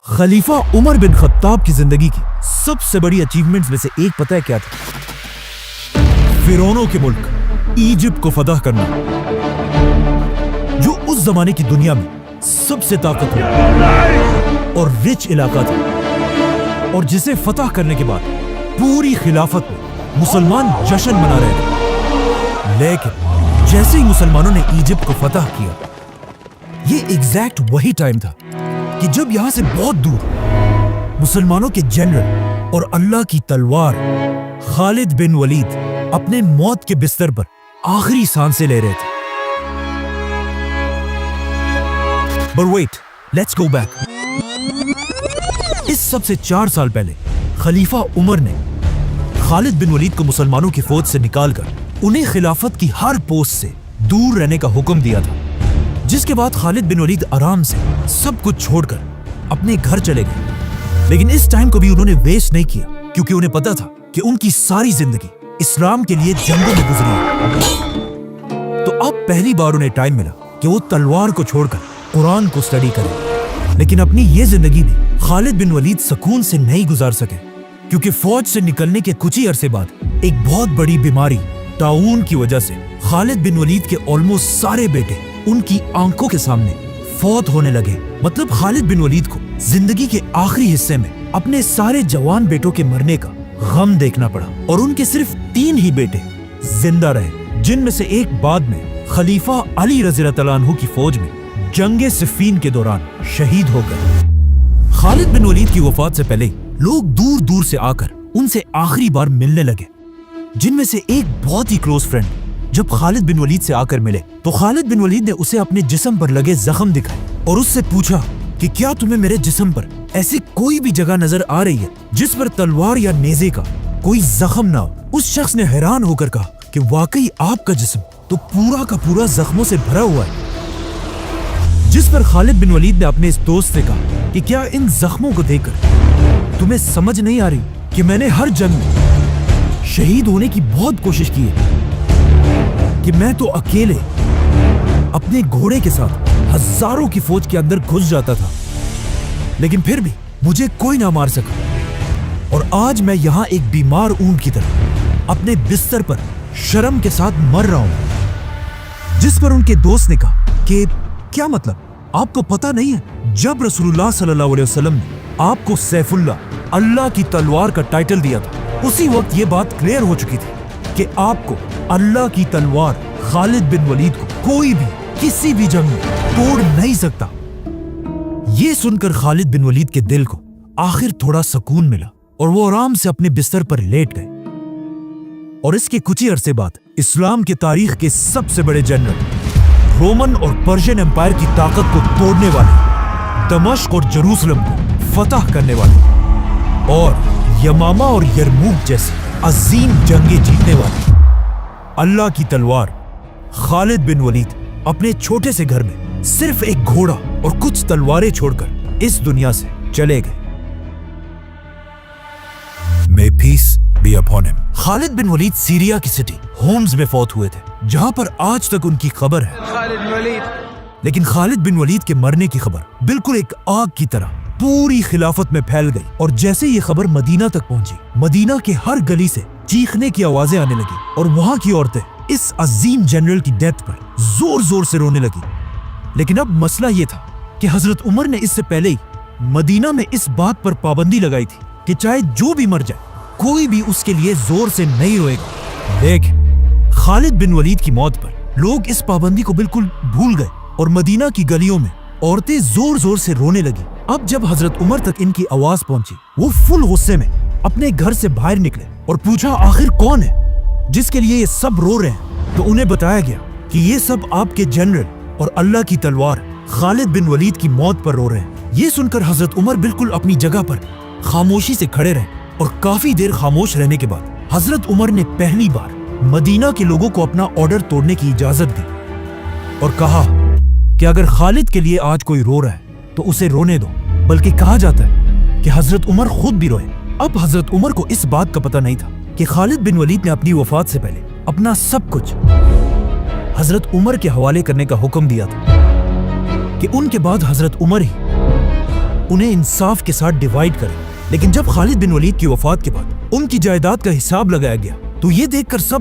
खलीफा Umar bin Khattab की जिंदगी की सबसे बड़ी अचीवमेंट्स में से एक पता है क्या था? फिरौनों के मुल्क इजिप्ट को फतह करना, जो उस जमाने की दुनिया में सबसे ताकतवर और रिच इलाका था और जिसे फतह करने के बाद पूरी खिलाफत में मुसलमान जश्न मना रहे थे। लेकिन जैसे ही मुसलमानों ने इजिप्ट को फतह किया, ये एग्जैक्ट वही टाइम था कि जब यहां से बहुत दूर मुसलमानों के जनरल और अल्लाह की तलवार खालिद बिन वलीद अपने मौत के बिस्तर पर आखिरी सांसें ले रहे थे। But wait, let's go back. इस सबसे 4 साल पहले खलीफा उमर ने खालिद बिन वलीद को मुसलमानों की फौज से निकालकर उन्हें खिलाफत की हर पोस्ट से दूर रहने का हुक्म दिया था, जिसके बाद खालिद बिन वलीद आराम से सब कुछ छोड़कर अपने घर चले गए। लेकिन इस टाइम को भी उन्होंने वेस्ट नहीं किया, क्योंकि उन्हें पता था कि उनकी सारी जिंदगी इस्लाम के लिए जंगों में गुजरी है। तो अब पहली बार उन्हें टाइम मिला कि वो तलवार को छोड़कर कुरान को स्टडी करें। लेकिन अपनी ये जिंदगी भी खालिद बिन वलीद सुकून से नहीं गुजार सके, क्योंकि फौज से निकलने के कुछ ही अरसे बाद एक बहुत बड़ी बीमारी ताऊन की वजह से खालिद बिन वलीद के ऑलमोस्ट सारे बेटे उनकी आंखों के सामने फौत होने लगे। मतलब खालिद बिन वलीद को जिंदगी के आखिरी हिस्से में अपने सारे जवान बेटों के मरने का गम देखना पड़ा और उनके सिर्फ 3 ही बेटे जिंदा रहे, जिनमें से एक बाद में खलीफा अली रज़ियल्लाहु अन्हु की फौज में जंगे सिफ़ीन के दौरान शहीद हो गए। खालिद बिन वलीद की वफात से पहले लोग दूर दूर से आकर उनसे आखिरी बार मिलने लगे, जिनमें से एक बहुत ही क्लोज फ्रेंड जब खालिद बिन वलीद से आकर मिले तो खालिद बिन वलीद ने उसे अपने जिस्म पर लगे जख्म दिखाए और उससे पूछा कि क्या तुम्हें मेरे जिस्म पर ऐसी कोई भी जगह नजर आ रही है जिस पर तलवार या नेज़े का कोई जख्म ना हो। उस शख्स ने हैरान होकर कहा कि वाकई आपका जिस्म तो पूरा का पूरा जख्मों से भरा हुआ है। जिस पर खालिद बिन वलीद ने अपने इस दोस्त से कहा कि क्या इन जख्मों को देखकर तुम्हें समझ नहीं आ रही कि मैंने हर जंग में शहीद होने की बहुत कोशिश की है, कि मैं तो अकेले अपने घोड़े के साथ हजारों की फौज के अंदर घुस जाता था, लेकिन फिर भी मुझे कोई ना मार सका और आज मैं यहाँ एक बीमार ऊंट की तरह अपने बिस्तर पर शर्म के साथ मर रहा हूं। जिस पर उनके दोस्त ने कहा कि क्या मतलब, आपको पता नहीं है जब रसूलुल्लाह सल्लल्लाहु अलैहि वसल्लम ने आपको सैफुल्लाह, अल्लाह की तलवार का टाइटल दिया था, उसी वक्त ये बात क्लियर हो चुकी थी कि आपको अल्लाह की तलवार खालिद बिन वलीद को कोई भी किसी भी जंग में तोड़ नहीं सकता। ये सुनकर खालिद बिन वलीद के दिल को आखिर थोड़ा सुकून मिला और वो आराम से अपने बिस्तर पर लेट गए। और इसके कुछ ही अरसे बाद इस्लाम के तारीख के सबसे बड़े जनरल, रोमन और पर्शियन एम्पायर की ताकत को तोड़ने वाले, दमिश्क और जेरूसलम को फतह करने वाले और यमामा और यरमूक जैसी अजीम जंगें जीतने वाले अल्लाह की तलवार खालिद बिन वलीद अपने छोटे से घर में सिर्फ एक घोड़ा और कुछ तलवारें छोड़कर इस दुनिया से चले गए। May peace be upon him. Khalid bin Walid Syria की सिटी होम्स में फौत हुए थे, जहां पर आज तक उनकी खबर है। लेकिन खालिद बिन वलीद के मरने की खबर बिल्कुल एक आग की तरह पूरी खिलाफत में फैल गई और जैसे ये खबर मदीना तक पहुंची, मदीना के हर गली से चीखने की आवाजें आने लगी और वहां की औरतें इस अजीम जनरल की डेथ पर जोर जोर से रोने लगी। लेकिन अब मसला ये था कि हजरत उमर ने इससे पहले ही मदीना में इस बात पर पाबंदी लगाई थी कि चाहे जो भी मर जाए, कोई भी उसके लिए जोर से नहीं रोएगा। देख, खालिद बिन वलीद की मौत पर लोग इस पाबंदी को बिल्कुल भूल गए और मदीना की गलियों में औरतें जोर जोर से रोने लगी। अब जब हजरत उमर तक इनकी आवाज पहुंची, वो फुल गुस्से में अपने घर से बाहर निकले और पूछा आखिर कौन है जिसके लिए ये सब रो रहे हैं। तो उन्हें बताया गया कि ये सब आपके जनरल और अल्लाह की तलवार खालिद बिन वलीद की मौत पर रो रहे हैं। ये सुनकर हजरत उमर बिल्कुल अपनी जगह पर खामोशी से खड़े रहे और काफी देर खामोश रहने के बाद हजरत उमर ने पहली बार मदीना के लोगों को अपना ऑर्डर तोड़ने की इजाजत दी और कहा कि अगर खालिद के लिए आज कोई रो रहा है तो उसे रोने दो। बल्कि कहा जाता है कि हजरत उमर खुद भी रोए। अब हजरत उमर को इस बात का पता नहीं था कि खालिद बिन वलीद ने अपनी वफात से पहले अपना सब कुछ हजरत उमर के हवाले करने का हुक्म दिया था, कि उनके बाद हजरत उमर ही انہیں انصاف کے ساتھ ڈیوائیڈ کرے. لیکن جب خالد بن ولید کی وفات کے بعد ان کی جائیداد کا حساب لگایا گیا تو یہ دیکھ کر سب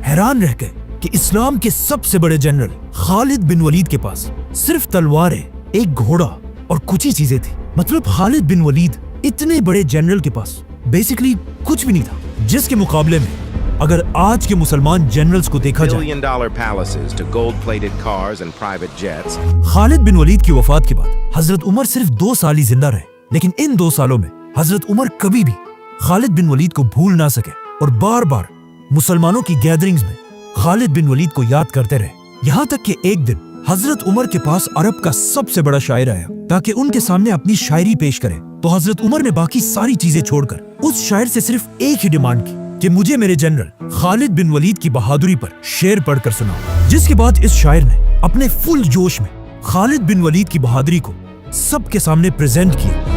حیران رہ گئے کہ اسلام کے سب سے بڑے جنرل خالد بن ولید کے پاس صرف تلواریں، ایک گھوڑا اور کچھ ہی چیزیں تھی. مطلب خالد بن ولید اتنے بڑے جنرل کے پاس بیسیکلی کچھ بھی نہیں تھا، جس کے مقابلے میں اگر آج کے مسلمان جنرلز کو دیکھا جائے. $1 billion palaces to gold-plated cars and private jets. خالد بن ولید کی وفات کے بعد حضرت عمر صرف 2 سال ہی زندہ رہے، لیکن ان 2 سالوں میں حضرت عمر کبھی بھی خالد بن ولید کو بھول نہ سکے اور بار بار مسلمانوں کی گیدرنگز میں خالد بن ولید کو یاد کرتے رہے. یہاں تک کہ ایک دن حضرت عمر کے پاس عرب کا سب سے بڑا شاعر آیا تاکہ ان کے سامنے اپنی شاعری پیش کرے. تو حضرت عمر نے باقی ساری چیزیں چھوڑ کر اس شاعر سے صرف ایک ہی ڈیمانڈ کی کہ مجھے میرے جنرل خالد بن ولید کی بہادری پر شعر پڑھ کر سناؤ. جس کے بعد اس شاعر نے اپنے فل جوش میں خالد بن ولید کی بہادری کو سب کے سامنے پریزنٹ کیا.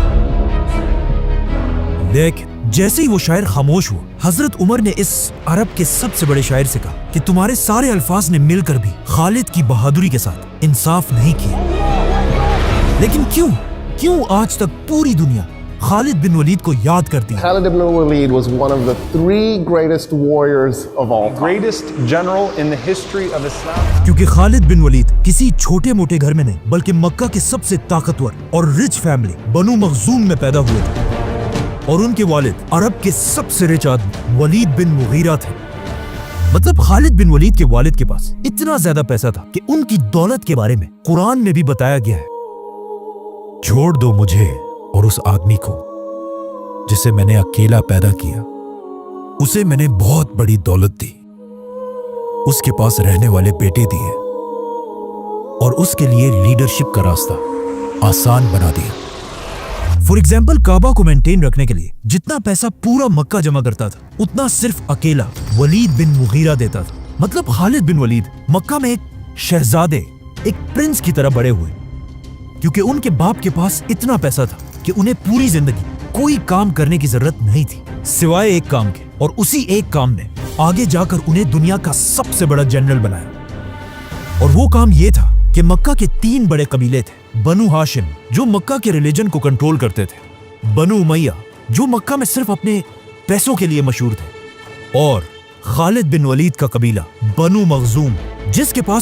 لیکن جیسے ہی وہ شاعر خاموش ہوا، حضرت عمر نے اس عرب کے سب سے بڑے شاعر سے کہا کہ تمہارے سارے الفاظ نے مل کر بھی خالد کی بہادری کے ساتھ انصاف نہیں کیا. لیکن کیوں آج تک پوری دنیا خالد بن ولید کو یاد کرتی ہے؟ Khalid ibn Walid was one of the 3 greatest warriors of all time. Greatest general in the history of Islam. کیونکہ خالد بن ولید کسی چھوٹے موٹے گھر میں نہیں بلکہ مکہ کے سب سے طاقتور اور رچ فیملی بنو مخزوم میں پیدا ہوئے تھے، اور ان کے والد عرب کے سب سے رچ آدمی ولید بن مغیرہ تھے. مطلب خالد بن ولید کے والد کے پاس اتنا زیادہ پیسہ تھا کہ ان کی دولت کے بارے میں قرآن میں بھی بتایا گیا ہے، چھوڑ دو مجھے اور اس آدمی کو جسے میں نے اکیلا پیدا کیا، اسے میں نے بہت بڑی دولت دی، اس کے پاس رہنے والے بیٹے دیے اور اس کے لیے لیڈرشپ کا راستہ آسان بنا دیا. فور ایگزامپل کعبہ کو مینٹین رکھنے کے لیے جتنا پیسہ پورا مکہ جمع کرتا تھا اتنا صرف اکیلا ولید بن مغیرہ دیتا تھا. مطلب خالد بن ولید مکہ میں ایک شہزادے، ایک پرنس کی طرح بڑے ہوئے، کیونکہ ان کے باپ کے پاس اتنا پیسہ تھا کہ انہیں پوری زندگی کوئی کام کرنے کی ضرورت نہیں تھی سوائے ایک کام کے، اور اسی ایک کام نے آگے جا کر انہیں دنیا کا سب سے بڑا جنرل بنایا. اور وہ کام یہ تھا کہ مکہ کے 3 بڑے قبیلے تھے: بنو ہاشم جو مکہ کے ریلیجن کو کنٹرول کرتے تھے، بنو امیہ جو مکہ میں صرف اپنے پیسوں کے لیے مشہور تھے، اور خالد بن ولید کا قبیلہ بنو مخزوم جس کے پاس